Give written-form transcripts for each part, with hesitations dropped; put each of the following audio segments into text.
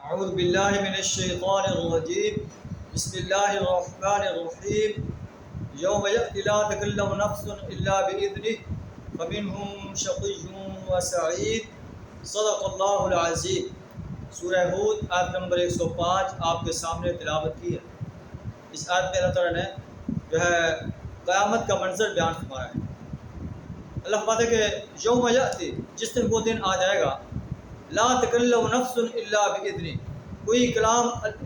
اعوذ باللہ من الشیطان الرجیم بسم اللہ الرحمن الرحیم یوم یأتی لا تکلم نفس الا بإذنہ فمنہم شقی وسعید صدق اللہ العظیم۔ سورہ ہود آیت نمبر 105 آپ کے سامنے تلاوت کی ہے۔ اس آیت میں اللہ تعالیٰ نے جو ہے قیامت کا منظر بیان فرمایا ہے۔ اللہ فرماتا ہے کہ یوم یأتی، جس دن وہ دن آ جائے گا، لا تکلم نفس الا باذنہ،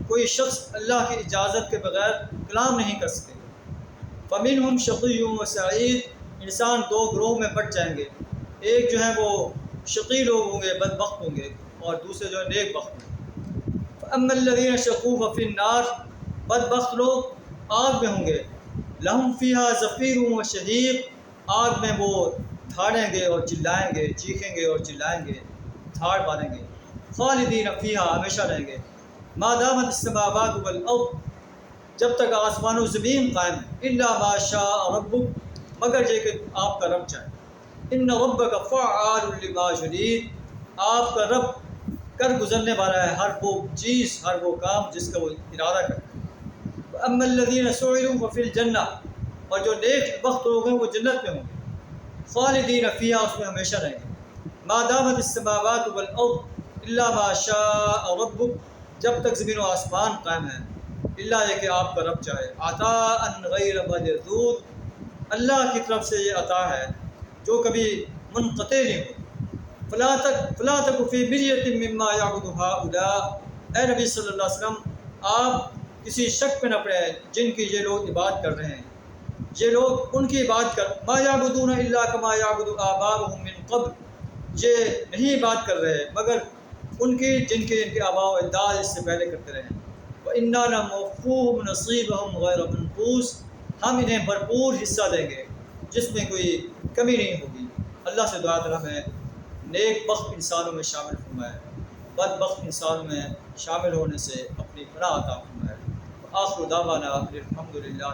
کوئی شخص اللہ کی اجازت کے بغیر کلام نہیں کر سکے۔ فمنہم شقی و سعید، انسان دو گروہ میں بٹ جائیں گے۔ ایک جو ہے وہ شقی لوگ ہوں گے، بدبخت ہوں گے، اور دوسرے جو ہے نیک بخت ہوں گے۔ فاما الذین شقوا ففی النار، بدبخت لوگ آگ میں ہوں گے۔ لہم فیہا زفیر و شہیق، آگ میں وہ دھاڑیں گے اور چلائیں گے، چیخیں گے اور چلائیں گے، دھاڑ ماریں گے۔ خالدین فیہا، ہمیشہ رہیں گے۔ ما دامت السماوات والارض، جب تک آسمان و زمین قائم ہے۔ الا ما شاء ربک، مگر یہ کہ آپ کا رب چاہے۔ ان ربک فعال لما یرید، آپ کا رب کر گزرنے والا ہے ہر وہ چیز، ہر وہ کام جس کا وہ ارادہ کرتا ہے۔ واما الذین سعدوا ففی الجنہ، اور جو نیک بخت لوگ ہیں وہ جنت میں ہوں گے۔ خالدین فیہا، اس میں ہمیشہ رہیں گے۔ ما دامت السماوات والارض الا ما شاء ربک، جب تک زمین و آسمان قائم ہے، اللہ یہ کہ آپ کا رب چاہے۔ عطاء غیر مجذوذ، اللہ کی طرف سے یہ عطا ہے جو کبھی منقطع نہیں ہو۔ فلا تک فی مریۃ مما یعبد ہؤلاء، اے نبی صلی اللہ علیہ وسلم آپ کسی شک میں نہ پڑے جن کی یہ لوگ عبادت کر رہے ہیں۔ یہ لوگ ان کی عبادت کر ما یعبدون الا کما یعبد آباؤہم من قبل، یہ نہیں عبادت کر رہے مگر ان کی جن کے ان کے آباء و اجداد اس سے پہلے کرتے رہے ہیں۔ وَإِنَّا لَمُوَفُّوهُمْ نَصِيبَهُمْ غَيْرَ مَنقُوص، ہم انہیں بھرپور حصہ دیں گے جس میں کوئی کمی نہیں ہوگی۔ اللہ سے دعا تعالیٰ میں نیک بخت انسانوں میں شامل فرمائے، بد بخت انسانوں میں شامل ہونے سے اپنی پناہ عطا فرمائے۔ آخر دعوانا الحمدللہ۔